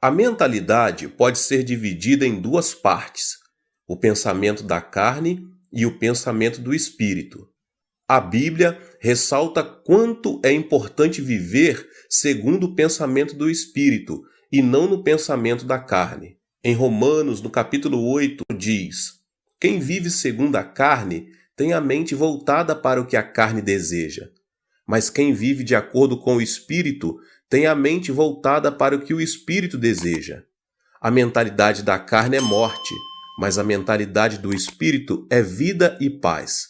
A mentalidade pode ser dividida em duas partes: o pensamento da carne e o pensamento do espírito. A Bíblia ressalta quanto é importante viver segundo o pensamento do espírito e não no pensamento da carne. Em Romanos, no capítulo 8, diz: Quem vive segundo a carne tem a mente voltada para o que a carne deseja. Mas quem vive de acordo com o Espírito tem a mente voltada para o que o Espírito deseja. A mentalidade da carne é morte, mas a mentalidade do Espírito é vida e paz.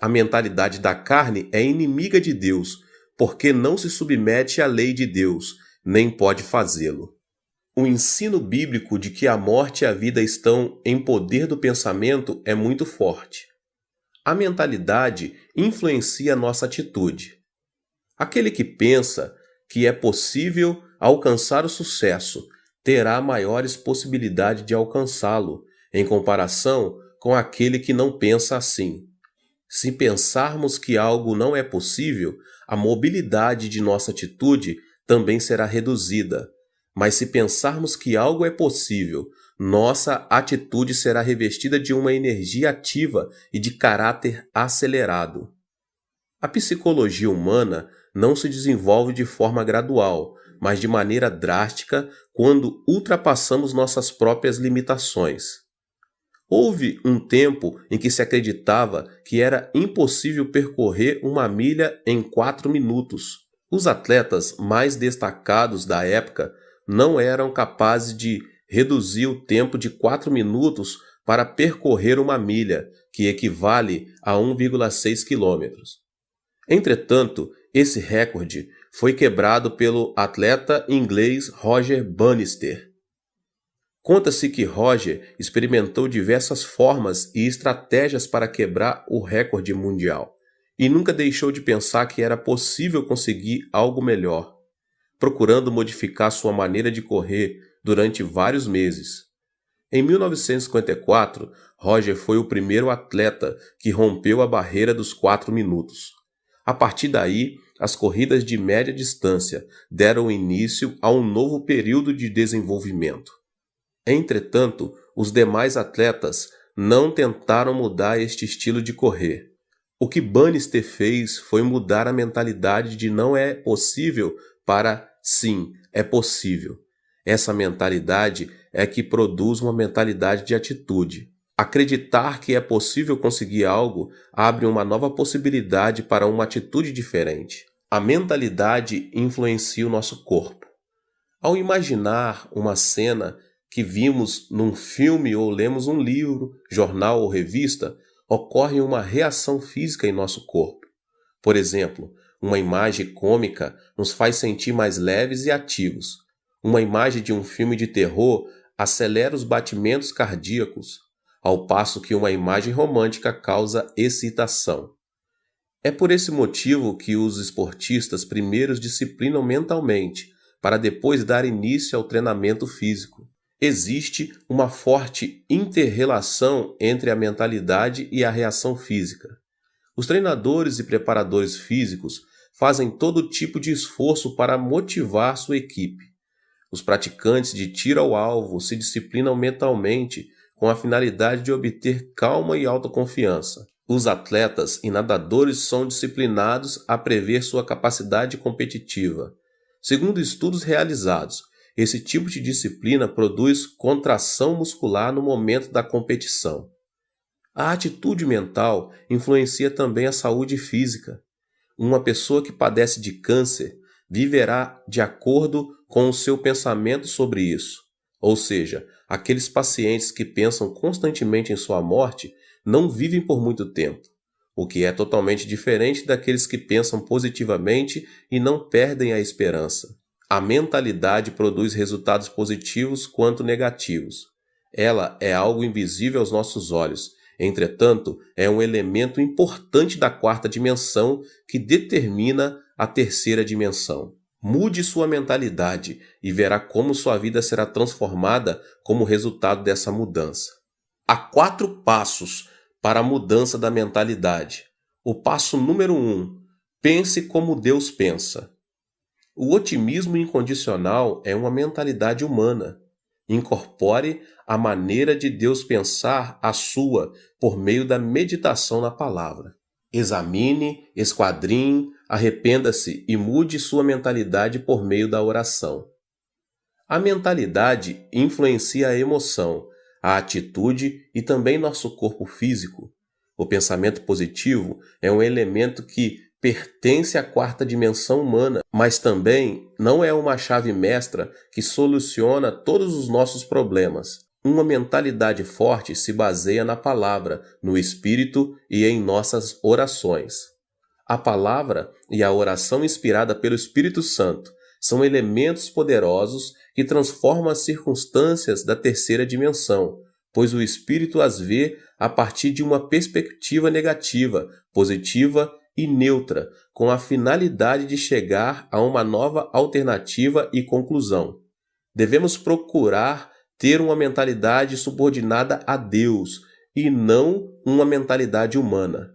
A mentalidade da carne é inimiga de Deus, porque não se submete à lei de Deus, nem pode fazê-lo. O ensino bíblico de que a morte e a vida estão em poder do pensamento é muito forte. A mentalidade influencia nossa atitude. Aquele que pensa que é possível alcançar o sucesso terá maiores possibilidades de alcançá-lo, em comparação com aquele que não pensa assim. Se pensarmos que algo não é possível, a mobilidade de nossa atitude também será reduzida. Mas se pensarmos que algo é possível, nossa atitude será revestida de uma energia ativa e de caráter acelerado. A psicologia humana não se desenvolve de forma gradual, mas de maneira drástica quando ultrapassamos nossas próprias limitações. Houve um tempo em que se acreditava que era impossível percorrer uma milha em 4 minutos. Os atletas mais destacados da época não eram capazes de reduzir o tempo de 4 minutos para percorrer uma milha, que equivale a 1,6 quilômetros. Entretanto, esse recorde foi quebrado pelo atleta inglês Roger Bannister. Conta-se que Roger experimentou diversas formas e estratégias para quebrar o recorde mundial e nunca deixou de pensar que era possível conseguir algo melhor, procurando modificar sua maneira de correr durante vários meses. Em 1954, Roger foi o primeiro atleta que rompeu a barreira dos 4 minutos. A partir daí, as corridas de média distância deram início a um novo período de desenvolvimento. Entretanto, os demais atletas não tentaram mudar este estilo de correr. O que Bannister fez foi mudar a mentalidade de não é possível para sim, é possível. Essa mentalidade é que produz uma mentalidade de atitude. Acreditar que é possível conseguir algo abre uma nova possibilidade para uma atitude diferente. A mentalidade influencia o nosso corpo. Ao imaginar uma cena que vimos num filme ou lemos um livro, jornal ou revista, ocorre uma reação física em nosso corpo. Por exemplo, uma imagem cômica nos faz sentir mais leves e ativos. Uma imagem de um filme de terror acelera os batimentos cardíacos, ao passo que uma imagem romântica causa excitação. É por esse motivo que os esportistas primeiro disciplinam mentalmente, para depois dar início ao treinamento físico. Existe uma forte inter-relação entre a mentalidade e a reação física. Os treinadores e preparadores físicos fazem todo tipo de esforço para motivar sua equipe. Os praticantes de tiro ao alvo se disciplinam mentalmente com a finalidade de obter calma e autoconfiança. Os atletas e nadadores são disciplinados a prever sua capacidade competitiva. Segundo estudos realizados, esse tipo de disciplina produz contração muscular no momento da competição. A atitude mental influencia também a saúde física. Uma pessoa que padece de câncer viverá de acordo com o seu pensamento sobre isso. Ou seja, aqueles pacientes que pensam constantemente em sua morte não vivem por muito tempo, o que é totalmente diferente daqueles que pensam positivamente e não perdem a esperança. A mentalidade produz resultados positivos quanto negativos. Ela é algo invisível aos nossos olhos. Entretanto, é um elemento importante da 4ª dimensão que determina a 3ª dimensão. Mude sua mentalidade e verá como sua vida será transformada como resultado dessa mudança. Há 4 passos para a mudança da mentalidade. O passo número 1: pense como Deus pensa. O otimismo incondicional é uma mentalidade humana. Incorpore a maneira de Deus pensar a sua por meio da meditação na palavra. Examine, esquadrinhe, arrependa-se e mude sua mentalidade por meio da oração. A mentalidade influencia a emoção, a atitude e também nosso corpo físico. O pensamento positivo é um elemento que pertence à quarta dimensão humana, mas também não é uma chave mestra que soluciona todos os nossos problemas. Uma mentalidade forte se baseia na palavra, no espírito e em nossas orações. A palavra e a oração inspirada pelo Espírito Santo são elementos poderosos que transformam as circunstâncias da terceira dimensão, pois o Espírito as vê a partir de uma perspectiva negativa, positiva e neutra, com a finalidade de chegar a uma nova alternativa e conclusão. Devemos procurar ter uma mentalidade subordinada a Deus e não uma mentalidade humana.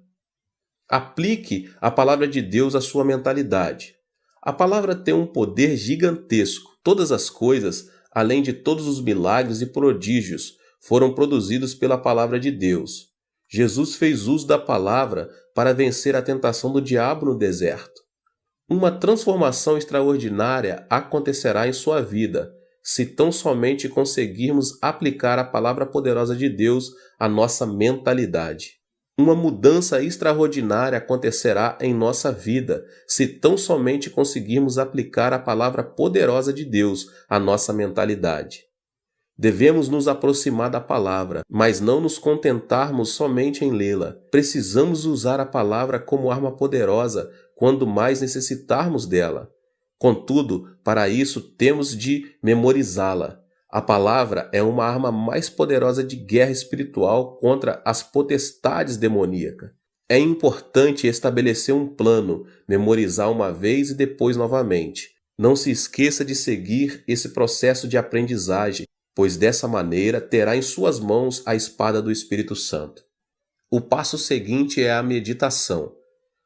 Aplique a palavra de Deus à sua mentalidade. A palavra tem um poder gigantesco. Todas as coisas, além de todos os milagres e prodígios, foram produzidos pela palavra de Deus. Jesus fez uso da palavra para vencer a tentação do diabo no deserto. Uma transformação extraordinária acontecerá em sua vida, se tão somente conseguirmos aplicar a palavra poderosa de Deus à nossa mentalidade. Uma mudança extraordinária acontecerá em nossa vida, se tão somente conseguirmos aplicar a palavra poderosa de Deus à nossa mentalidade. Devemos nos aproximar da palavra, mas não nos contentarmos somente em lê-la. Precisamos usar a palavra como arma poderosa quando mais necessitarmos dela. Contudo, para isso temos de memorizá-la. A palavra é uma arma mais poderosa de guerra espiritual contra as potestades demoníacas. É importante estabelecer um plano, memorizar uma vez e depois novamente. Não se esqueça de seguir esse processo de aprendizagem, pois dessa maneira terá em suas mãos a espada do Espírito Santo. O passo seguinte é a meditação.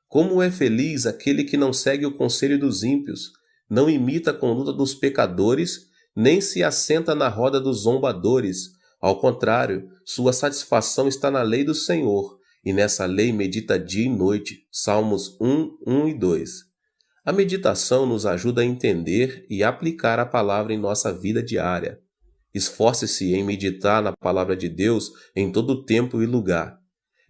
Como é feliz aquele que não segue o conselho dos ímpios, não imita a conduta dos pecadores, nem se assenta na roda dos zombadores. Ao contrário, sua satisfação está na lei do Senhor, e nessa lei medita dia e noite. Salmos 1, 1 e 2. A meditação nos ajuda a entender e aplicar a palavra em nossa vida diária. Esforce-se em meditar na palavra de Deus em todo tempo e lugar.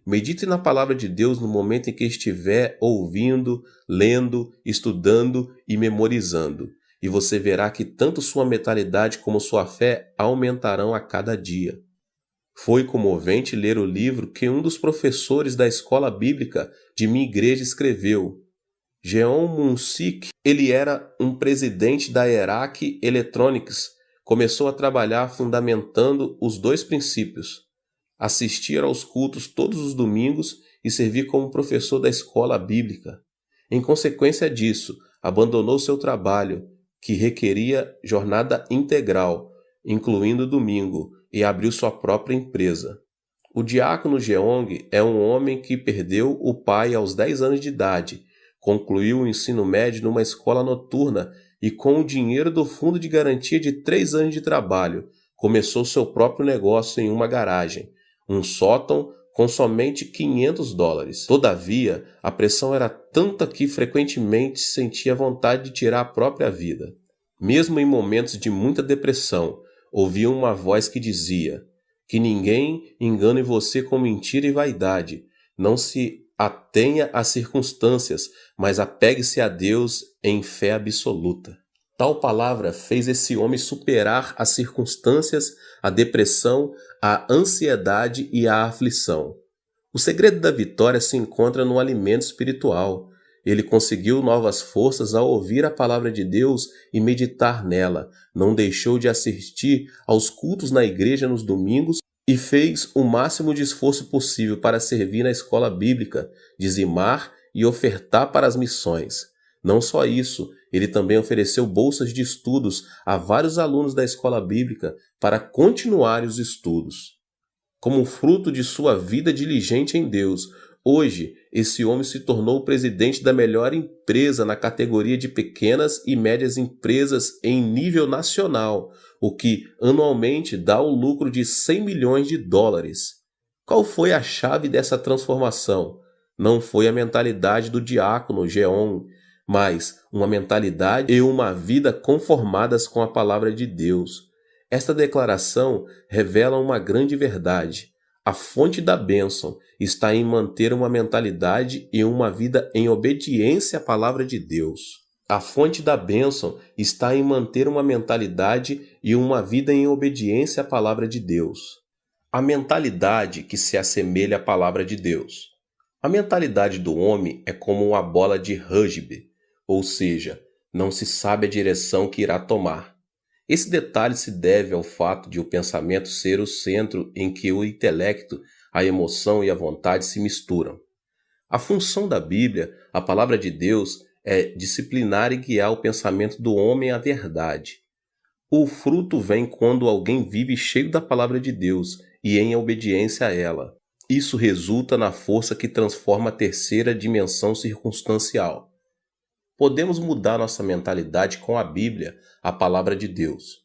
Medite na palavra de Deus no momento em que estiver ouvindo, lendo, estudando e memorizando. E você verá que tanto sua mentalidade como sua fé aumentarão a cada dia. Foi comovente ler o livro que um dos professores da escola bíblica de minha igreja escreveu. Jeon Mun-sik, ele era um presidente da Erac Electronics, começou a trabalhar fundamentando os dois princípios: assistir aos cultos todos os domingos e servir como professor da escola bíblica. Em consequência disso, abandonou seu trabalho, que requeria jornada integral, incluindo domingo, e abriu sua própria empresa. O diácono Jeong é um homem que perdeu o pai aos 10 anos de idade, concluiu o ensino médio numa escola noturna e, com o dinheiro do fundo de garantia de 3 anos de trabalho, começou seu próprio negócio em uma garagem, um sótão com somente $500. Todavia, a pressão era tanta que frequentemente sentia vontade de tirar a própria vida. Mesmo em momentos de muita depressão, ouvia uma voz que dizia: que ninguém engane você com mentira e vaidade. Não se atenha às circunstâncias, mas apegue-se a Deus em fé absoluta. Tal palavra fez esse homem superar as circunstâncias, a depressão, a ansiedade e a aflição. O segredo da vitória se encontra no alimento espiritual. Ele conseguiu novas forças ao ouvir a palavra de Deus e meditar nela. Não deixou de assistir aos cultos na igreja nos domingos e fez o máximo de esforço possível para servir na escola bíblica, dizimar e ofertar para as missões. Não só isso, ele também ofereceu bolsas de estudos a vários alunos da escola bíblica para continuarem os estudos. Como fruto de sua vida diligente em Deus, Hoje, esse homem se tornou o presidente da melhor empresa na categoria de pequenas e médias empresas em nível nacional, o que anualmente dá um lucro de 100 milhões de dólares. Qual foi a chave dessa transformação? Não foi a mentalidade do diácono Geon, mas uma mentalidade e uma vida conformadas com a palavra de Deus. Esta declaração revela uma grande verdade. A fonte da bênção está em manter uma mentalidade e uma vida em obediência à palavra de Deus. A fonte da bênção está em manter uma mentalidade e uma vida em obediência à palavra de Deus. A mentalidade que se assemelha à palavra de Deus. A mentalidade do homem é como uma bola de rugby, ou seja, não se sabe a direção que irá tomar. Esse detalhe se deve ao fato de o pensamento ser o centro em que o intelecto, a emoção e a vontade se misturam. A função da Bíblia, a palavra de Deus, é disciplinar e guiar o pensamento do homem à verdade. O fruto vem quando alguém vive cheio da palavra de Deus e em obediência a ela. Isso resulta na força que transforma a terceira dimensão circunstancial. Podemos mudar nossa mentalidade com a Bíblia, a palavra de Deus.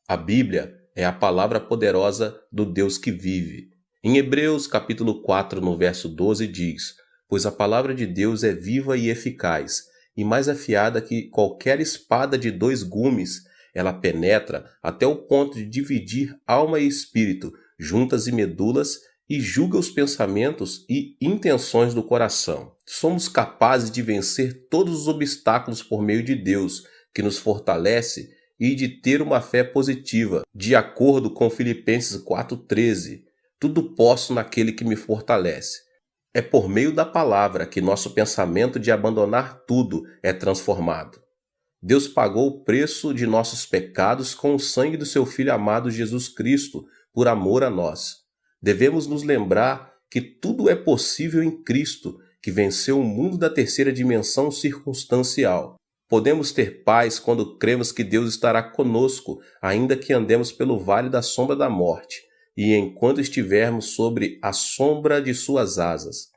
A Bíblia é a palavra poderosa do Deus que vive. Em Hebreus capítulo 4, no verso 12 diz: "Pois a palavra de Deus é viva e eficaz, e mais afiada que qualquer espada de 2 gumes, ela penetra até o ponto de dividir alma e espírito, juntas e medulas, e julga os pensamentos e intenções do coração." Somos capazes de vencer todos os obstáculos por meio de Deus, que nos fortalece, e de ter uma fé positiva, de acordo com Filipenses 4,13. Tudo posso naquele que me fortalece. É por meio da palavra que nosso pensamento de abandonar tudo é transformado. Deus pagou o preço de nossos pecados com o sangue do seu Filho amado Jesus Cristo, por amor a nós. Devemos nos lembrar que tudo é possível em Cristo, que venceu o mundo da terceira dimensão circunstancial. Podemos ter paz quando cremos que Deus estará conosco, ainda que andemos pelo vale da sombra da morte, e enquanto estivermos sobre a sombra de suas asas.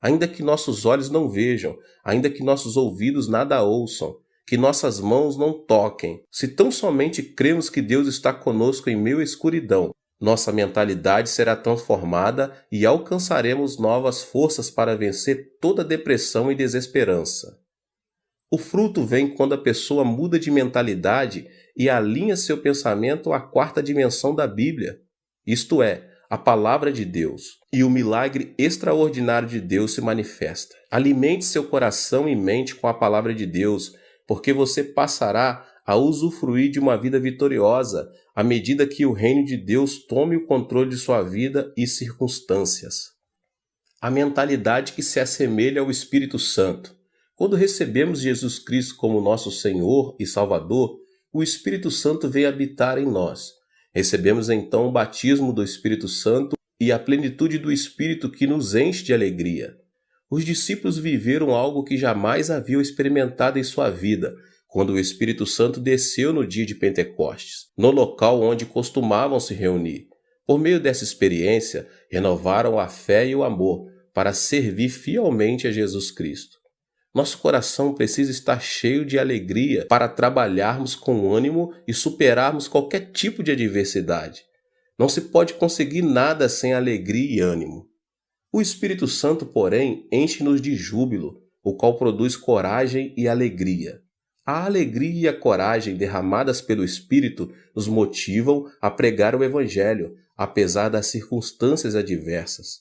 Ainda que nossos olhos não vejam, ainda que nossos ouvidos nada ouçam, que nossas mãos não toquem, se tão somente cremos que Deus está conosco em meio à escuridão, nossa mentalidade será transformada e alcançaremos novas forças para vencer toda depressão e desesperança. O fruto vem quando a pessoa muda de mentalidade e alinha seu pensamento à quarta dimensão da Bíblia, isto é, a palavra de Deus, e o milagre extraordinário de Deus se manifesta. Alimente seu coração e mente com a palavra de Deus, porque você passará a usufruir de uma vida vitoriosa à medida que o reino de Deus tome o controle de sua vida e circunstâncias. A mentalidade que se assemelha ao Espírito Santo. Quando recebemos Jesus Cristo como nosso Senhor e Salvador, o Espírito Santo vem habitar em nós. Recebemos então o batismo do Espírito Santo e a plenitude do Espírito que nos enche de alegria. Os discípulos viveram algo que jamais haviam experimentado em sua vida, quando o Espírito Santo desceu no dia de Pentecostes, no local onde costumavam se reunir. Por meio dessa experiência, renovaram a fé e o amor para servir fielmente a Jesus Cristo. Nosso coração precisa estar cheio de alegria para trabalharmos com ânimo e superarmos qualquer tipo de adversidade. Não se pode conseguir nada sem alegria e ânimo. O Espírito Santo, porém, enche-nos de júbilo, o qual produz coragem e alegria. A alegria e a coragem derramadas pelo Espírito nos motivam a pregar o Evangelho, apesar das circunstâncias adversas.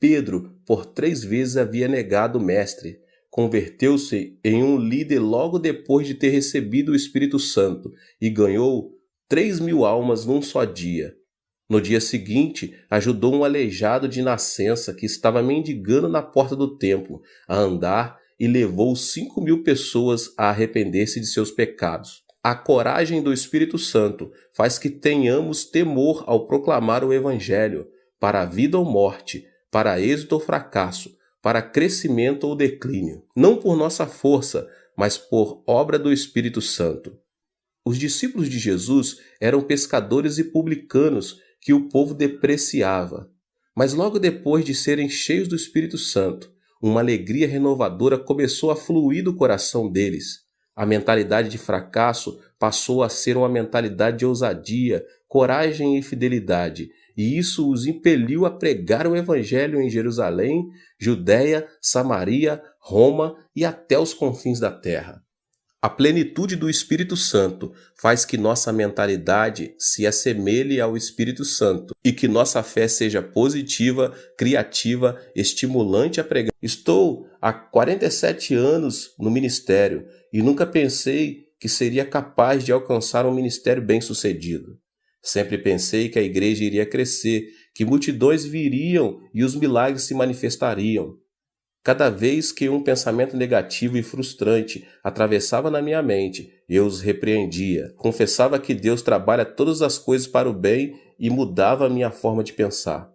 Pedro, por 3 vezes havia negado o Mestre. Converteu-se em um líder logo depois de ter recebido o Espírito Santo e ganhou 3.000 almas num só dia. No dia seguinte, ajudou um aleijado de nascença que estava mendigando na porta do templo a andar e levou 5.000 pessoas a arrepender-se de seus pecados. A coragem do Espírito Santo faz que tenhamos temor ao proclamar o Evangelho, para a vida ou morte, para êxito ou fracasso, para crescimento ou declínio, não por nossa força, mas por obra do Espírito Santo. Os discípulos de Jesus eram pescadores e publicanos que o povo depreciava. Mas logo depois de serem cheios do Espírito Santo, uma alegria renovadora começou a fluir do coração deles. A mentalidade de fracasso passou a ser uma mentalidade de ousadia, coragem e fidelidade, e isso os impeliu a pregar o Evangelho em Jerusalém, Judéia, Samaria, Roma e até os confins da terra. A plenitude do Espírito Santo faz que nossa mentalidade se assemelhe ao Espírito Santo e que nossa fé seja positiva, criativa, estimulante a pregar. Estou há 47 anos no ministério e nunca pensei que seria capaz de alcançar um ministério bem-sucedido. Sempre pensei que a igreja iria crescer, que multidões viriam e os milagres se manifestariam. Cada vez que um pensamento negativo e frustrante atravessava na minha mente, eu os repreendia, confessava que Deus trabalha todas as coisas para o bem e mudava a minha forma de pensar.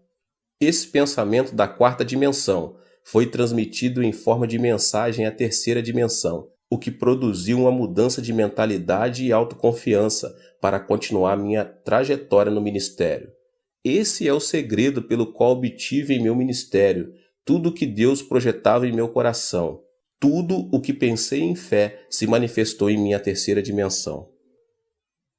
Esse pensamento da quarta dimensão foi transmitido em forma de mensagem à terceira dimensão, o que produziu uma mudança de mentalidade e autoconfiança para continuar minha trajetória no ministério. Esse é o segredo pelo qual obtive em meu ministério tudo o que Deus projetava em meu coração. Tudo o que pensei em fé se manifestou em minha terceira dimensão.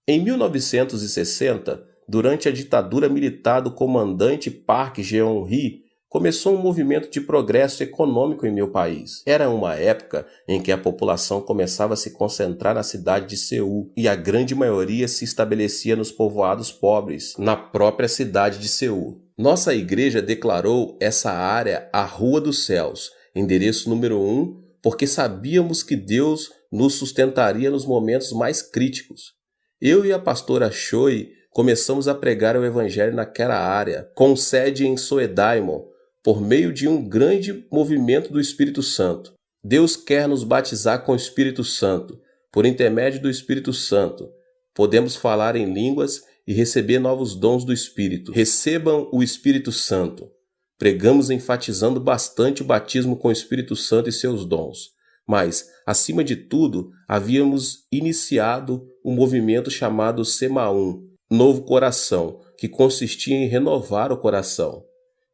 Em 1960, durante a ditadura militar do comandante Park Geun-hye, começou um movimento de progresso econômico em meu país. Era uma época em que a população começava a se concentrar na cidade de Seul e a grande maioria se estabelecia nos povoados pobres, na própria cidade de Seul. Nossa igreja declarou essa área a Rua dos Céus, endereço número 1, porque sabíamos que Deus nos sustentaria nos momentos mais críticos. Eu e a pastora Choi começamos a pregar o evangelho naquela área, com sede em Soedaimon, por meio de um grande movimento do Espírito Santo. Deus quer nos batizar com o Espírito Santo. Por intermédio do Espírito Santo, podemos falar em línguas e receber novos dons do Espírito. Recebam o Espírito Santo. Pregamos enfatizando bastante o batismo com o Espírito Santo e seus dons. Mas, acima de tudo, havíamos iniciado um movimento chamado Semaum, Novo Coração, que consistia em renovar o coração.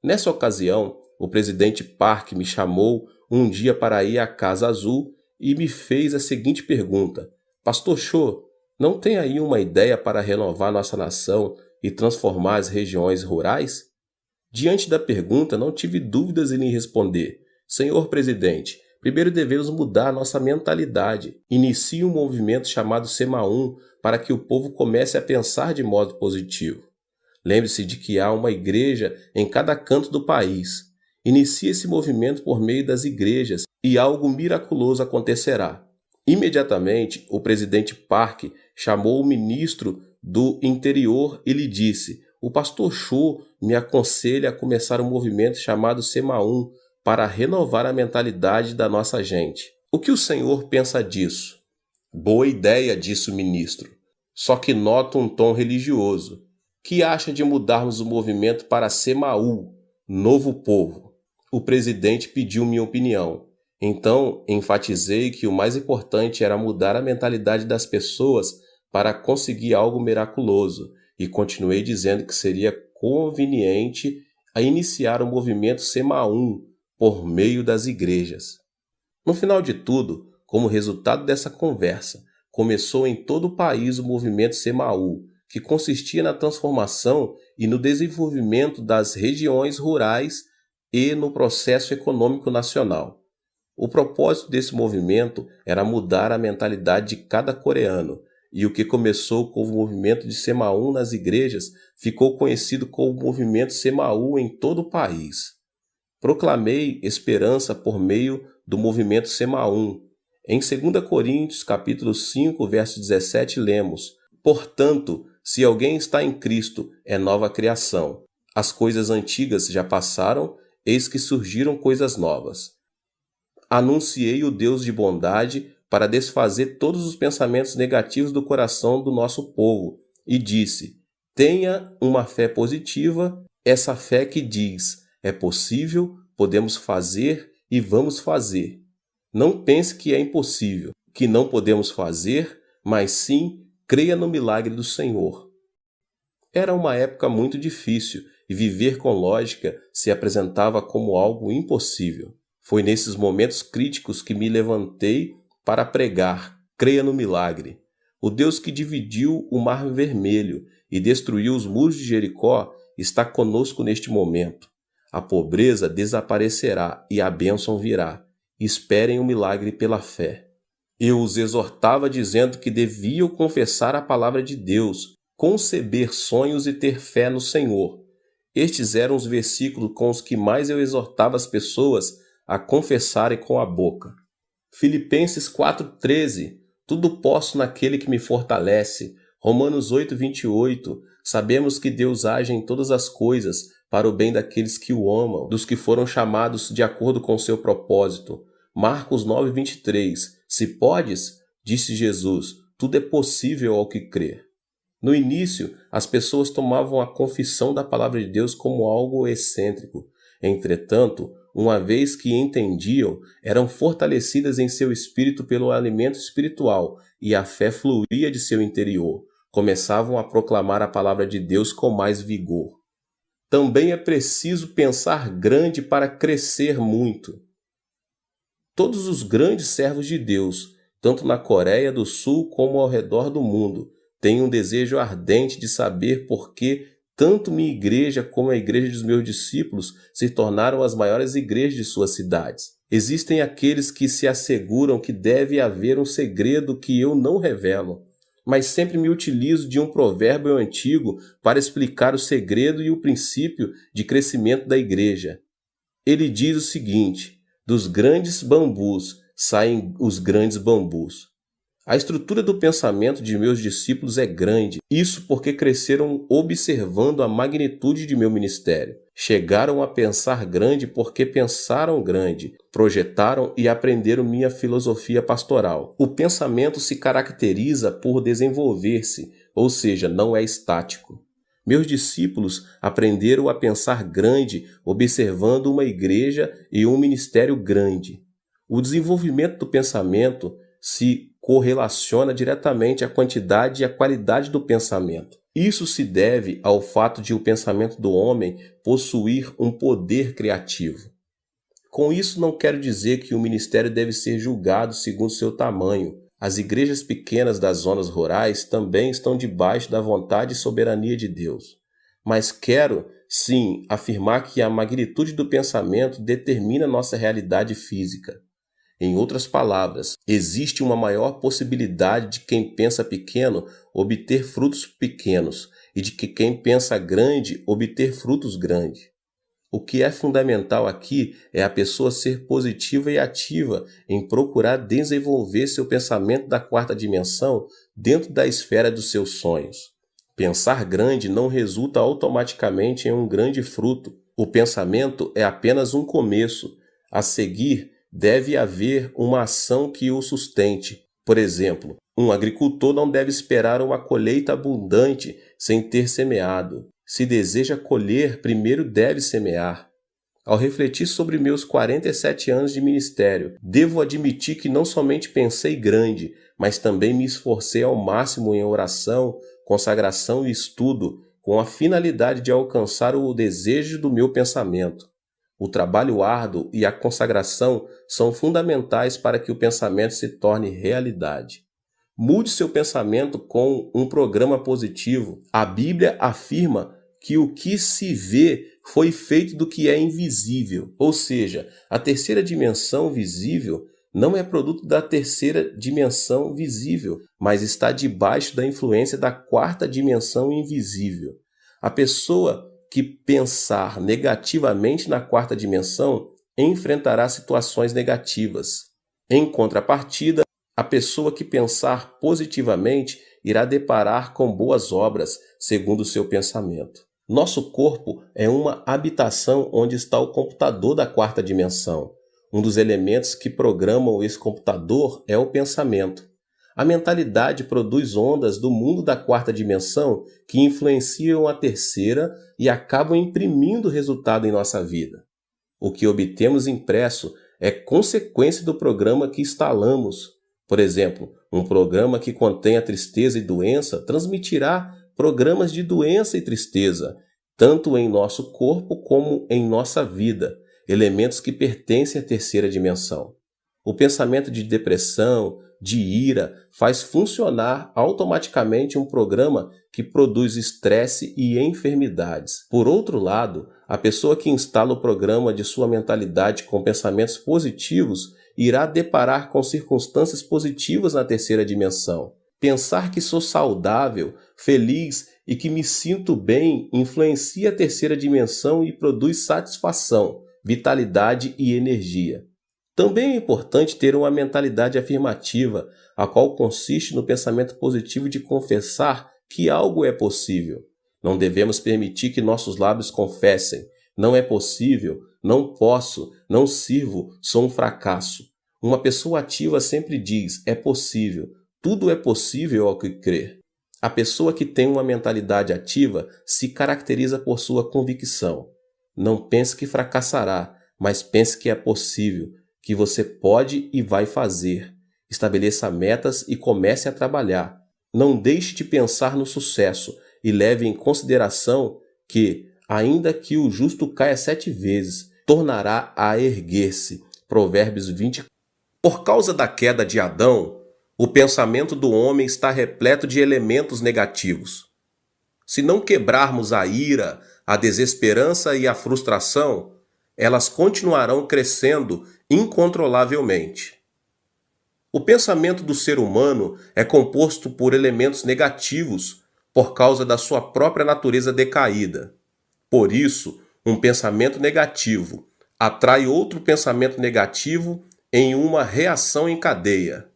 Nessa ocasião, o presidente Park me chamou um dia para ir à Casa Azul e me fez a seguinte pergunta: Pastor Cho, não tem aí uma ideia para renovar nossa nação e transformar as regiões rurais? Diante da pergunta, não tive dúvidas em lhe responder: Senhor presidente, primeiro devemos mudar nossa mentalidade. Inicie um movimento chamado Semaum para que o povo comece a pensar de modo positivo. Lembre-se de que há uma igreja em cada canto do país. Inicie esse movimento por meio das igrejas e algo miraculoso acontecerá. Imediatamente, o presidente Park chamou o ministro do Interior e lhe disse: o pastor Cho me aconselha a começar um movimento chamado Semaum para renovar a mentalidade da nossa gente. O que o senhor pensa disso? Boa ideia, disse o ministro. Só que noto um tom religioso. Que acha de mudarmos o movimento para Semaú, Novo Povo? O presidente pediu minha opinião. Então, enfatizei que o mais importante era mudar a mentalidade das pessoas para conseguir algo miraculoso e continuei dizendo que seria conveniente a iniciar o movimento Semaum por meio das igrejas. No final de tudo, como resultado dessa conversa, começou em todo o país o movimento Semaú, que consistia na transformação e no desenvolvimento das regiões rurais e no processo econômico nacional. O propósito desse movimento era mudar a mentalidade de cada coreano, e o que começou com o movimento de Semaum nas igrejas ficou conhecido como movimento Semaú em todo o país. Proclamei esperança por meio do movimento Semaum. Em 2 Coríntios, capítulo 5, verso 17, lemos: Portanto, se alguém está em Cristo, é nova criação. As coisas antigas já passaram, eis que surgiram coisas novas. Anunciei o Deus de bondade para desfazer todos os pensamentos negativos do coração do nosso povo e disse: tenha uma fé positiva, essa fé que diz: é possível, podemos fazer e vamos fazer. Não pense que é impossível, que não podemos fazer, mas sim creia no milagre do Senhor. Era uma época muito difícil e viver com lógica se apresentava como algo impossível. Foi nesses momentos críticos que me levantei para pregar: creia no milagre. O Deus que dividiu o Mar Vermelho e destruiu os muros de Jericó está conosco neste momento. A pobreza desaparecerá e a bênção virá. Esperem o milagre pela fé. Eu os exortava dizendo que deviam confessar a palavra de Deus, conceber sonhos e ter fé no Senhor. Estes eram os versículos com os que mais eu exortava as pessoas a confessarem com a boca. Filipenses 4,13. Tudo posso naquele que me fortalece. Romanos 8,28. Sabemos que Deus age em todas as coisas para o bem daqueles que o amam, dos que foram chamados de acordo com seu propósito. Marcos 9,23. Se podes, disse Jesus, tudo é possível ao que crer. No início, as pessoas tomavam a confissão da palavra de Deus como algo excêntrico. Entretanto, uma vez que entendiam, eram fortalecidas em seu espírito pelo alimento espiritual e a fé fluía de seu interior. Começavam a proclamar a palavra de Deus com mais vigor. Também é preciso pensar grande para crescer muito. Todos os grandes servos de Deus, tanto na Coreia do Sul como ao redor do mundo, têm um desejo ardente de saber por que tanto minha igreja como a igreja dos meus discípulos se tornaram as maiores igrejas de suas cidades. Existem aqueles que se asseguram que deve haver um segredo que eu não revelo, mas sempre me utilizo de um provérbio antigo para explicar o segredo e o princípio de crescimento da igreja. Ele diz o seguinte: dos grandes bambus saem os grandes bambus. A estrutura do pensamento de meus discípulos é grande, isso porque cresceram observando a magnitude de meu ministério. Chegaram a pensar grande porque pensaram grande, projetaram e aprenderam minha filosofia pastoral. O pensamento se caracteriza por desenvolver-se, ou seja, não é estático. Meus discípulos aprenderam a pensar grande observando uma igreja e um ministério grande. O desenvolvimento do pensamento se correlaciona diretamente à quantidade e à qualidade do pensamento. Isso se deve ao fato de o pensamento do homem possuir um poder criativo. Com isso, não quero dizer que o ministério deve ser julgado segundo seu tamanho. As igrejas pequenas das zonas rurais também estão debaixo da vontade e soberania de Deus. Mas quero, sim, afirmar que a magnitude do pensamento determina nossa realidade física. Em outras palavras, existe uma maior possibilidade de quem pensa pequeno obter frutos pequenos e de que quem pensa grande obter frutos grandes. O que é fundamental aqui é a pessoa ser positiva e ativa em procurar desenvolver seu pensamento da quarta dimensão dentro da esfera dos seus sonhos. Pensar grande não resulta automaticamente em um grande fruto. O pensamento é apenas um começo. A seguir, deve haver uma ação que o sustente. Por exemplo, um agricultor não deve esperar uma colheita abundante sem ter semeado. Se deseja colher, primeiro deve semear. Ao refletir sobre meus 47 anos de ministério, devo admitir que não somente pensei grande, mas também me esforcei ao máximo em oração, consagração e estudo, com a finalidade de alcançar o desejo do meu pensamento. O trabalho árduo e a consagração são fundamentais para que o pensamento se torne realidade. Mude seu pensamento com um programa positivo. A Bíblia afirma que o que se vê foi feito do que é invisível, ou seja, a terceira dimensão visível não é produto da terceira dimensão visível, mas está debaixo da influência da quarta dimensão invisível. A pessoa que pensar negativamente na quarta dimensão enfrentará situações negativas. Em contrapartida, a pessoa que pensar positivamente irá deparar com boas obras, segundo o seu pensamento. Nosso corpo é uma habitação onde está o computador da quarta dimensão. Um dos elementos que programam esse computador é o pensamento. A mentalidade produz ondas do mundo da quarta dimensão que influenciam a terceira e acabam imprimindo resultado em nossa vida. O que obtemos impresso é consequência do programa que instalamos. Por exemplo, um programa que contém a tristeza e doença transmitirá programas de doença e tristeza. tanto em nosso corpo como em nossa vida, elementos que pertencem à terceira dimensão. O pensamento de depressão, de ira, faz funcionar automaticamente um programa que produz estresse e enfermidades. Por outro lado, a pessoa que instala o programa de sua mentalidade com pensamentos positivos irá deparar com circunstâncias positivas na terceira dimensão. Pensar que sou saudável, feliz e que me sinto bem influencia a terceira dimensão e produz satisfação, vitalidade e energia. Também é importante ter uma mentalidade afirmativa, a qual consiste no pensamento positivo de confessar que algo é possível. Não devemos permitir que nossos lábios confessem: não é possível, não posso, não sirvo, sou um fracasso. Uma pessoa ativa sempre diz: é possível, tudo é possível ao que crer. A pessoa que tem uma mentalidade ativa se caracteriza por sua convicção. Não pense que fracassará, mas pense que é possível, que você pode e vai fazer. Estabeleça metas e comece a trabalhar. Não deixe de pensar no sucesso e leve em consideração que, ainda que o justo caia 7 vezes, tornará a erguer-se. Provérbios 20. Por causa da queda de Adão, o pensamento do homem está repleto de elementos negativos. Se não quebrarmos a ira, a desesperança e a frustração, elas continuarão crescendo incontrolavelmente. O pensamento do ser humano é composto por elementos negativos por causa da sua própria natureza decaída. Por isso, um pensamento negativo atrai outro pensamento negativo em uma reação em cadeia.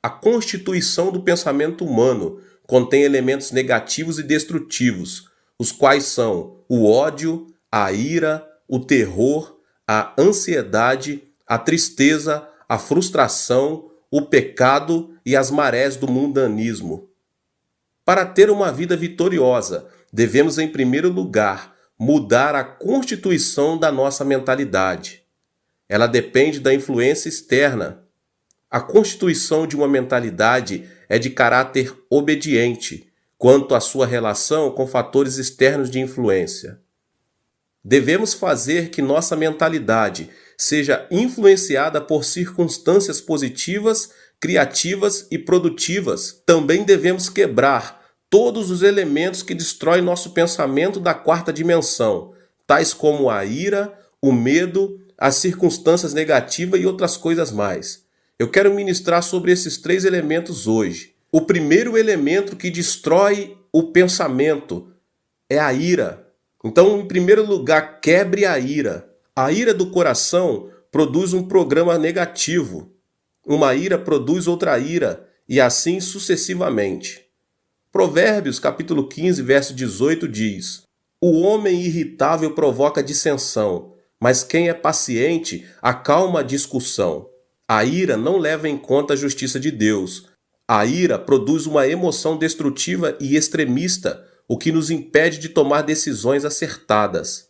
A constituição do pensamento humano contém elementos negativos e destrutivos, os quais são o ódio, a ira, o terror, a ansiedade, a tristeza, a frustração, o pecado e as marés do mundanismo. Para ter uma vida vitoriosa, devemos, em primeiro lugar, mudar a constituição da nossa mentalidade. Ela depende da influência externa. A constituição de uma mentalidade é de caráter obediente quanto à sua relação com fatores externos de influência. Devemos fazer que nossa mentalidade seja influenciada por circunstâncias positivas, criativas e produtivas. Também devemos quebrar todos os elementos que destroem nosso pensamento da quarta dimensão, tais como a ira, o medo, as circunstâncias negativas e outras coisas mais. Eu quero ministrar sobre esses 3 elementos hoje. O primeiro elemento que destrói o pensamento é a ira. Então, em primeiro lugar, quebre a ira. A ira do coração produz um programa negativo. Uma ira produz outra ira, e assim sucessivamente. Provérbios, capítulo 15, verso 18 diz: o homem irritável provoca dissensão, mas quem é paciente acalma a discussão. A ira não leva em conta a justiça de Deus. A ira produz uma emoção destrutiva e extremista, o que nos impede de tomar decisões acertadas.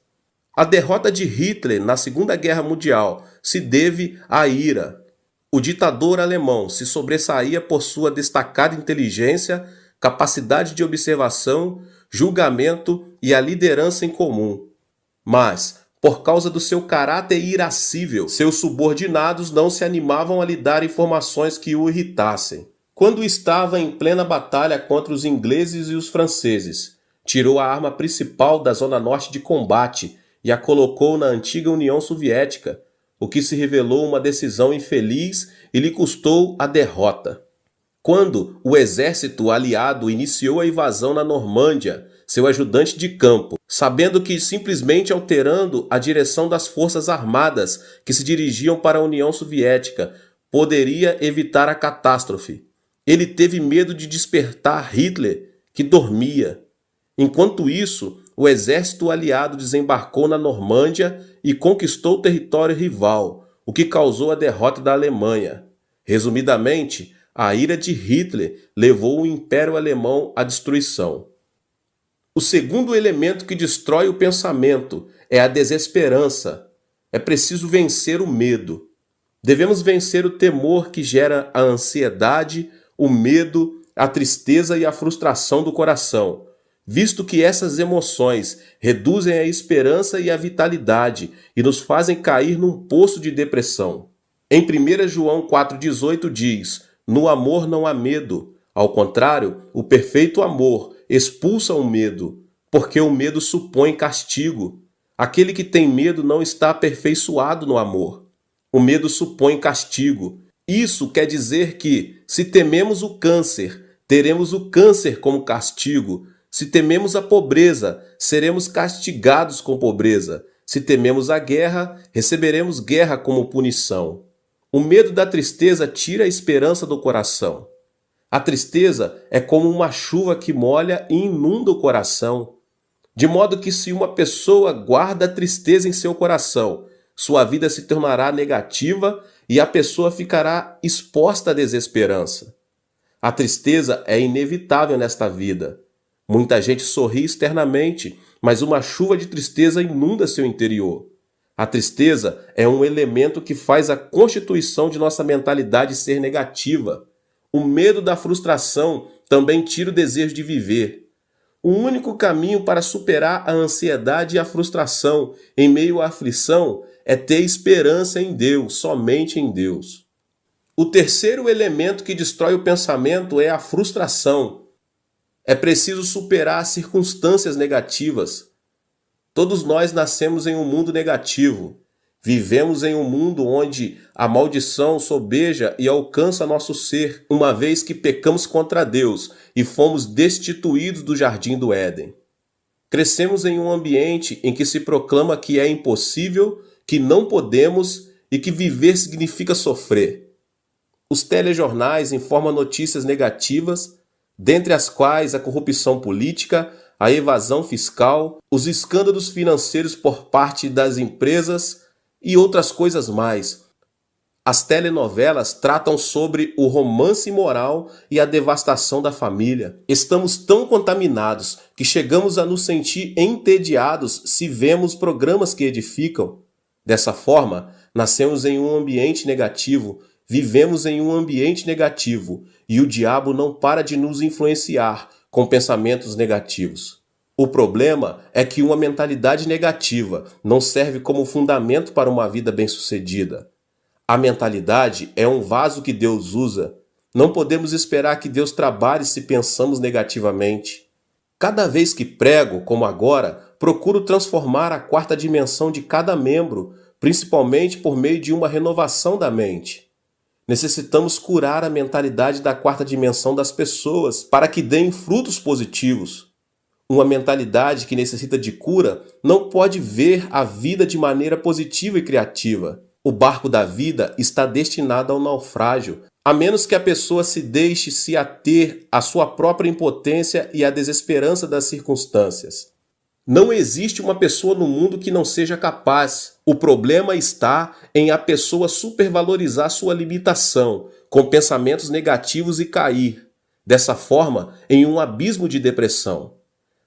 A derrota de Hitler na Segunda Guerra Mundial se deve à ira. O ditador alemão se sobressaía por sua destacada inteligência, capacidade de observação, julgamento e a liderança em comum. Mas, por causa do seu caráter irascível, seus subordinados não se animavam a lhe dar informações que o irritassem. Quando estava em plena batalha contra os ingleses e os franceses, tirou a arma principal da zona norte de combate e a colocou na antiga União Soviética, o que se revelou uma decisão infeliz e lhe custou a derrota. Quando o exército aliado iniciou a invasão na Normândia, seu ajudante de campo, sabendo que simplesmente alterando a direção das forças armadas que se dirigiam para a União Soviética poderia evitar a catástrofe, ele teve medo de despertar Hitler, que dormia. Enquanto isso, o exército aliado desembarcou na Normândia e conquistou o território rival, o que causou a derrota da Alemanha. Resumidamente, a ira de Hitler levou o Império Alemão à destruição. O segundo elemento que destrói o pensamento é a desesperança. É preciso vencer o medo. Devemos vencer o temor que gera a ansiedade, o medo, a tristeza e a frustração do coração. visto que essas emoções reduzem a esperança e a vitalidade e nos fazem cair num poço de depressão. Em 1 João 4,18 diz: "No amor não há medo. Ao contrário, o perfeito amor expulsa o medo, porque o medo supõe castigo. Aquele que tem medo não está aperfeiçoado no amor. O medo supõe castigo." Isso quer dizer que, se tememos o câncer, teremos o câncer como castigo. Se tememos a pobreza, seremos castigados com pobreza. Se tememos a guerra, receberemos guerra como punição. O medo da tristeza tira a esperança do coração. A tristeza é como uma chuva que molha e inunda o coração. De modo que, se uma pessoa guarda a tristeza em seu coração, sua vida se tornará negativa e a pessoa ficará exposta à desesperança. A tristeza é inevitável nesta vida. Muita gente sorri externamente, mas uma chuva de tristeza inunda seu interior. A tristeza é um elemento que faz a constituição de nossa mentalidade ser negativa. O medo da frustração também tira o desejo de viver. O único caminho para superar a ansiedade e a frustração em meio à aflição é ter esperança em Deus, somente em Deus. O terceiro elemento que destrói o pensamento é a frustração. É preciso superar as circunstâncias negativas. Todos nós nascemos em um mundo negativo. Vivemos em um mundo onde a maldição sobeja e alcança nosso ser, uma vez que pecamos contra Deus e fomos destituídos do jardim do Éden. Crescemos em um ambiente em que se proclama que é impossível, que não podemos e que viver significa sofrer. Os telejornais informam notícias negativas, dentre as quais a corrupção política, a evasão fiscal, os escândalos financeiros por parte das empresas e outras coisas mais. As telenovelas tratam sobre o romance imoral e a devastação da família. Estamos tão contaminados que chegamos a nos sentir entediados se vemos programas que edificam. Dessa forma, nascemos em um ambiente negativo, vivemos em um ambiente negativo e o diabo não para de nos influenciar com pensamentos negativos. O problema é que uma mentalidade negativa não serve como fundamento para uma vida bem-sucedida. A mentalidade é um vaso que Deus usa. Não podemos esperar que Deus trabalhe se pensamos negativamente. Cada vez que prego, como agora, procuro transformar a quarta dimensão de cada membro, principalmente por meio de uma renovação da mente. Necessitamos curar a mentalidade da quarta dimensão das pessoas para que deem frutos positivos. Uma mentalidade que necessita de cura não pode ver a vida de maneira positiva e criativa. O barco da vida está destinado ao naufrágio, a menos que a pessoa se deixe se ater à sua própria impotência e à desesperança das circunstâncias. Não existe uma pessoa no mundo que não seja capaz. O problema está em a pessoa supervalorizar sua limitação, com pensamentos negativos e cair, dessa forma, em um abismo de depressão.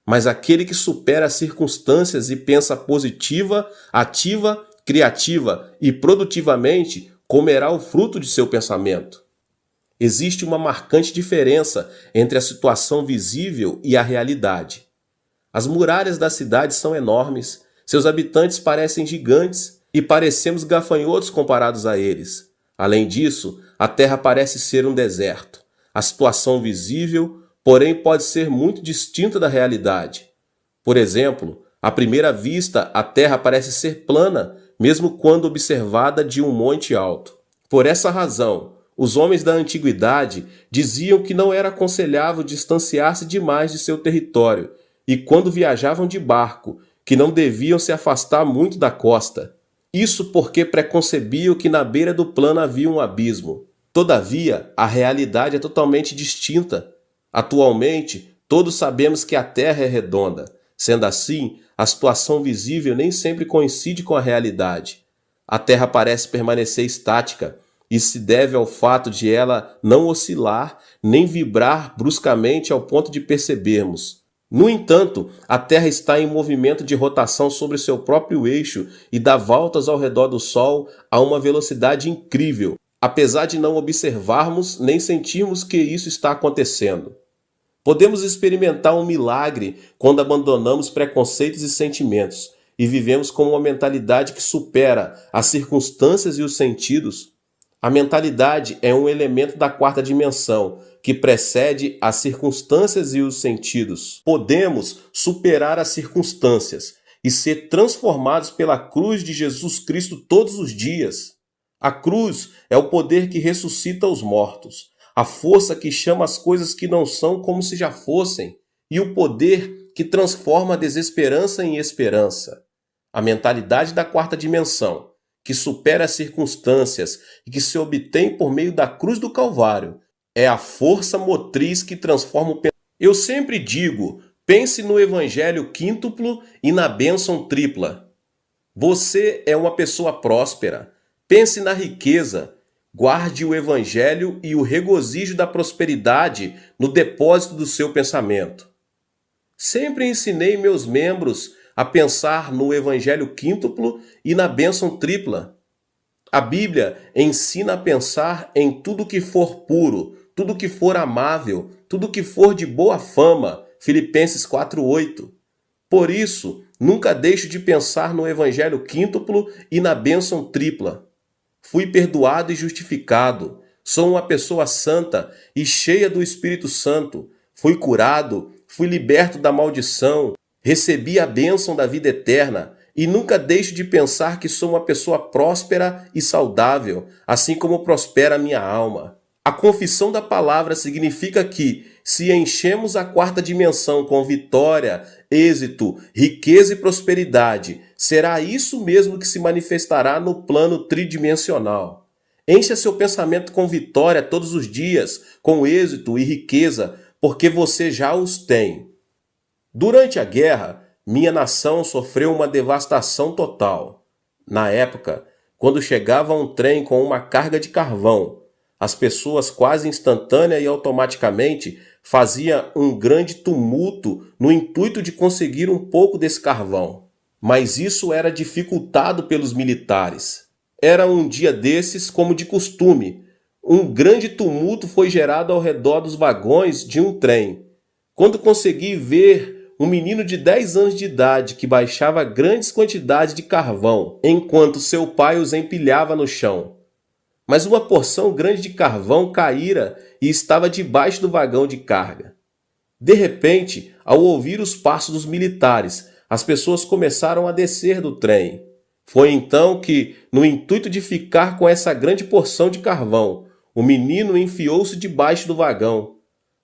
Mas aquele que supera as circunstâncias e pensa positiva, ativa, criativa e produtivamente, comerá o fruto de seu pensamento. Existe uma marcante diferença entre a situação visível e a realidade. As muralhas da cidade são enormes, seus habitantes parecem gigantes e parecemos gafanhotos comparados a eles. Além disso, a terra parece ser um deserto. A situação visível, porém, pode ser muito distinta da realidade. Por exemplo, à primeira vista, a terra parece ser plana, mesmo quando observada de um monte alto. Por essa razão, os homens da antiguidade diziam que não era aconselhável distanciar-se demais de seu território e, quando viajavam de barco, que não deviam se afastar muito da costa. Isso porque preconcebiam que na beira do plano havia um abismo. Todavia, a realidade é totalmente distinta. Atualmente, todos sabemos que a Terra é redonda. Sendo assim, a situação visível nem sempre coincide com a realidade. A Terra parece permanecer estática. Isso se deve ao fato de ela não oscilar nem vibrar bruscamente ao ponto de percebermos. No entanto, a Terra está em movimento de rotação sobre seu próprio eixo e dá voltas ao redor do Sol a uma velocidade incrível, apesar de não observarmos nem sentirmos que isso está acontecendo. Podemos experimentar um milagre quando abandonamos preconceitos e sentimentos e vivemos com uma mentalidade que supera as circunstâncias e os sentidos. A mentalidade é um elemento da quarta dimensão que precede as circunstâncias e os sentidos. Podemos superar as circunstâncias e ser transformados pela cruz de Jesus Cristo todos os dias. A cruz é o poder que ressuscita os mortos, a força que chama as coisas que não são como se já fossem, e o poder que transforma a desesperança em esperança. A mentalidade da quarta dimensão, que supera as circunstâncias e que se obtém por meio da cruz do Calvário, é a força motriz que transforma o pensamento. Eu sempre digo, pense no evangelho quíntuplo e na bênção tripla. Você é uma pessoa próspera. Pense na riqueza. Guarde o evangelho e o regozijo da prosperidade no depósito do seu pensamento. Sempre ensinei meus membros a pensar no evangelho quíntuplo e na bênção tripla. A Bíblia ensina a pensar em tudo que for puro, tudo que for amável, tudo que for de boa fama. Filipenses 4:8. Por isso, nunca deixo de pensar no evangelho quíntuplo e na bênção tripla. Fui perdoado e justificado. Sou uma pessoa santa e cheia do Espírito Santo. Fui curado, fui liberto da maldição, recebi a bênção da vida eterna e nunca deixo de pensar que sou uma pessoa próspera e saudável, assim como prospera a minha alma. A confissão da palavra significa que, se enchemos a quarta dimensão com vitória, êxito, riqueza e prosperidade, será isso mesmo que se manifestará no plano tridimensional. Encha seu pensamento com vitória todos os dias, com êxito e riqueza, porque você já os tem. Durante a guerra, minha nação sofreu uma devastação total. Na época, quando chegava um trem com uma carga de carvão, as pessoas quase instantânea e automaticamente faziam um grande tumulto no intuito de conseguir um pouco desse carvão. Mas isso era dificultado pelos militares. Era um dia desses, como de costume. Um grande tumulto foi gerado ao redor dos vagões de um trem. Quando consegui ver um menino de 10 anos de idade que baixava grandes quantidades de carvão, enquanto seu pai os empilhava no chão. Mas uma porção grande de carvão caíra e estava debaixo do vagão de carga. De repente, ao ouvir os passos dos militares, as pessoas começaram a descer do trem. Foi então que, no intuito de ficar com essa grande porção de carvão, o menino enfiou-se debaixo do vagão,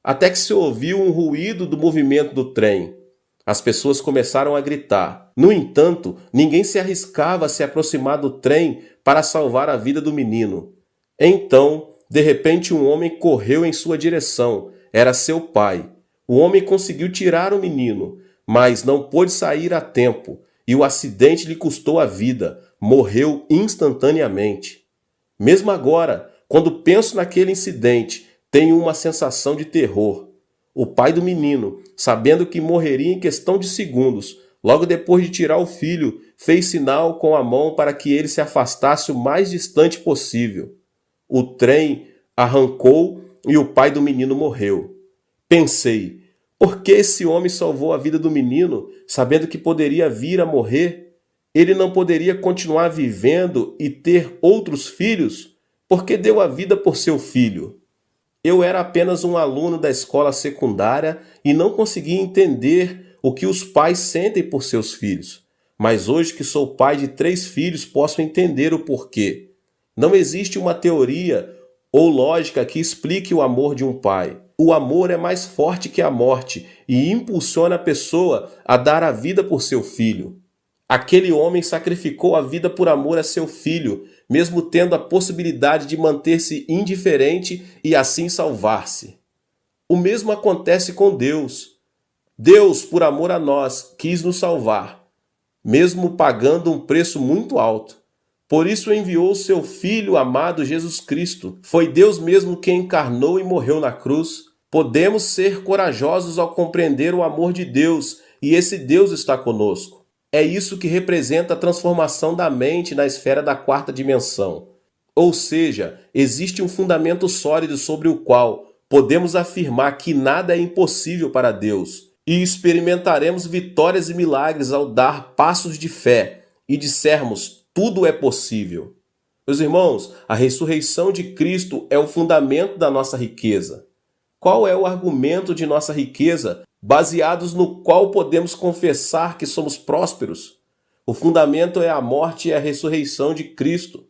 até que se ouviu um ruído do movimento do trem. As pessoas começaram a gritar. No entanto, ninguém se arriscava a se aproximar do trem para salvar a vida do menino. Então, de repente, um homem correu em sua direção. Era seu pai. O homem conseguiu tirar o menino, mas não pôde sair a tempo, e o acidente lhe custou a vida. Morreu instantaneamente. Mesmo agora, quando penso naquele incidente, tenho uma sensação de terror. O pai do menino, sabendo que morreria em questão de segundos, logo depois de tirar o filho, fez sinal com a mão para que ele se afastasse o mais distante possível. O trem arrancou e o pai do menino morreu. Pensei, por que esse homem salvou a vida do menino, sabendo que poderia vir a morrer? Ele não poderia continuar vivendo e ter outros filhos? Por que deu a vida por seu filho? Eu era apenas um aluno da escola secundária e não conseguia entender o que os pais sentem por seus filhos. Mas hoje que sou pai de 3 filhos, posso entender o porquê. Não existe uma teoria ou lógica que explique o amor de um pai. O amor é mais forte que a morte e impulsiona a pessoa a dar a vida por seu filho. Aquele homem sacrificou a vida por amor a seu filho, mesmo tendo a possibilidade de manter-se indiferente e assim salvar-se. O mesmo acontece com Deus. Deus, por amor a nós, quis nos salvar, mesmo pagando um preço muito alto. Por isso enviou seu Filho amado Jesus Cristo. Foi Deus mesmo quem encarnou e morreu na cruz. Podemos ser corajosos ao compreender o amor de Deus, e esse Deus está conosco. É isso que representa a transformação da mente na esfera da quarta dimensão. Ou seja, existe um fundamento sólido sobre o qual podemos afirmar que nada é impossível para Deus e experimentaremos vitórias e milagres ao dar passos de fé e dissermos tudo é possível. Meus irmãos, a ressurreição de Cristo é o fundamento da nossa riqueza. Qual é o argumento de nossa riqueza, baseados no qual podemos confessar que somos prósperos? O fundamento é a morte e a ressurreição de Cristo.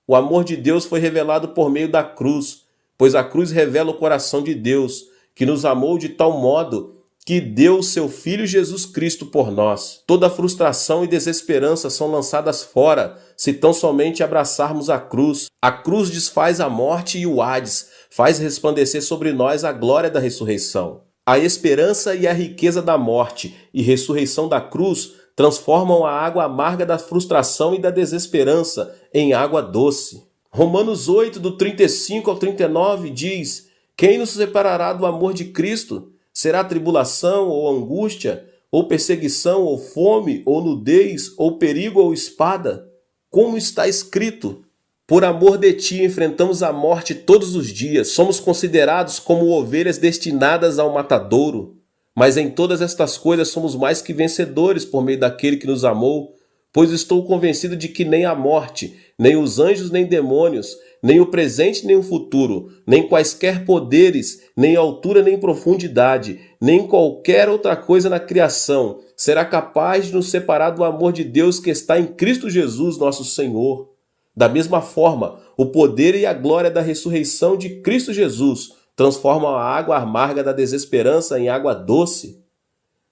O amor de Deus foi revelado por meio da cruz, pois a cruz revela o coração de Deus, que nos amou de tal modo que deu o seu Filho Jesus Cristo por nós. Toda frustração e desesperança são lançadas fora, se tão somente abraçarmos a cruz. A cruz desfaz a morte e o Hades, faz resplandecer sobre nós a glória da ressurreição. A esperança e a riqueza da morte e ressurreição da cruz transformam a água amarga da frustração e da desesperança em água doce. Romanos 8, do 35 ao 39 diz: quem nos separará do amor de Cristo? Será tribulação ou angústia, ou perseguição, ou fome, ou nudez, ou perigo, ou espada? Como está escrito: por amor de ti enfrentamos a morte todos os dias, somos considerados como ovelhas destinadas ao matadouro. Mas em todas estas coisas somos mais que vencedores por meio daquele que nos amou, pois estou convencido de que nem a morte, nem os anjos, nem demônios, nem o presente, nem o futuro, nem quaisquer poderes, nem altura, nem profundidade, nem qualquer outra coisa na criação será capaz de nos separar do amor de Deus que está em Cristo Jesus, nosso Senhor. Da mesma forma, o poder e a glória da ressurreição de Cristo Jesus transformam a água amarga da desesperança em água doce.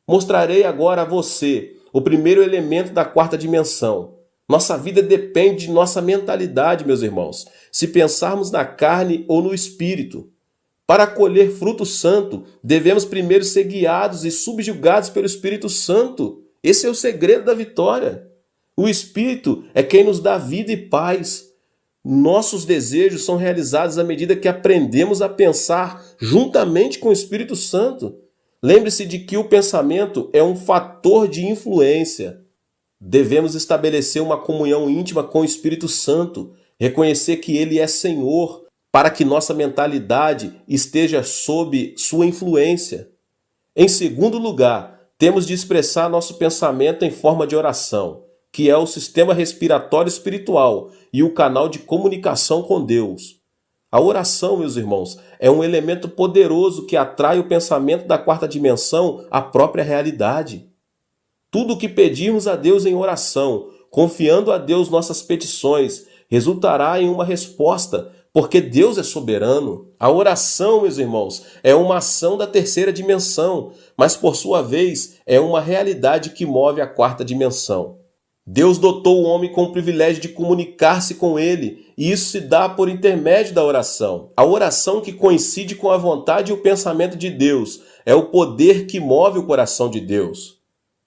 Mostrarei agora a você o primeiro elemento da quarta dimensão. Nossa vida depende de nossa mentalidade, meus irmãos, se pensarmos na carne ou no espírito. Para colher fruto santo, devemos primeiro ser guiados e subjugados pelo Espírito Santo. Esse é o segredo da vitória. O Espírito é quem nos dá vida e paz. Nossos desejos são realizados à medida que aprendemos a pensar juntamente com o Espírito Santo. Lembre-se de que o pensamento é um fator de influência. Devemos estabelecer uma comunhão íntima com o Espírito Santo, reconhecer que Ele é Senhor, para que nossa mentalidade esteja sob sua influência. Em segundo lugar, temos de expressar nosso pensamento em forma de oração, que é o sistema respiratório espiritual e o canal de comunicação com Deus. A oração, meus irmãos, é um elemento poderoso que atrai o pensamento da quarta dimensão à própria realidade. Tudo o que pedirmos a Deus em oração, confiando a Deus nossas petições, resultará em uma resposta, porque Deus é soberano. A oração, meus irmãos, é uma ação da terceira dimensão, mas por sua vez é uma realidade que move a quarta dimensão. Deus dotou o homem com o privilégio de comunicar-se com ele, e isso se dá por intermédio da oração. A oração que coincide com a vontade e o pensamento de Deus é o poder que move o coração de Deus.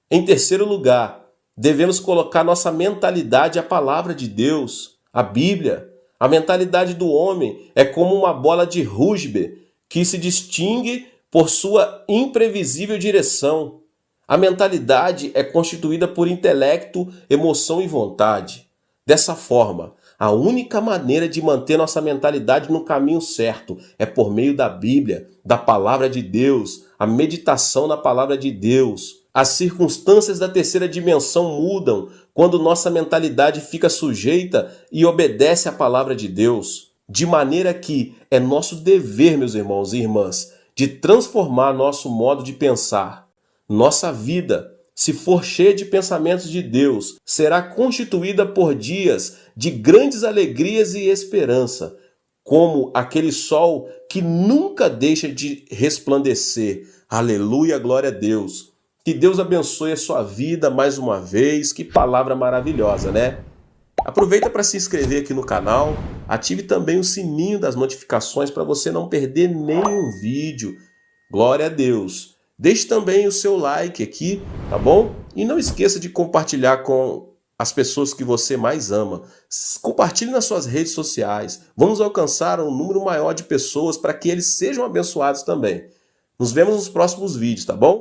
Em terceiro lugar, devemos colocar nossa mentalidade à palavra de Deus, a Bíblia. A mentalidade do homem é como uma bola de rugby que se distingue por sua imprevisível direção. A mentalidade é constituída por intelecto, emoção e vontade. Dessa forma, a única maneira de manter nossa mentalidade no caminho certo é por meio da Bíblia, da Palavra de Deus, a meditação na Palavra de Deus. As circunstâncias da terceira dimensão mudam quando nossa mentalidade fica sujeita e obedece à Palavra de Deus. De maneira que é nosso dever, meus irmãos e irmãs, de transformar nosso modo de pensar. Nossa vida, se for cheia de pensamentos de Deus, será constituída por dias de grandes alegrias e esperança, como aquele sol que nunca deixa de resplandecer. Aleluia, glória a Deus. Que Deus abençoe a sua vida mais uma vez. Que palavra maravilhosa, né? Aproveita para se inscrever aqui no canal, ative também o sininho das notificações para você não perder nenhum vídeo. Glória a Deus. Deixe também o seu like aqui, tá bom? E não esqueça de compartilhar com as pessoas que você mais ama. Compartilhe nas suas redes sociais. Vamos alcançar um número maior de pessoas para que eles sejam abençoados também. Nos vemos nos próximos vídeos, tá bom?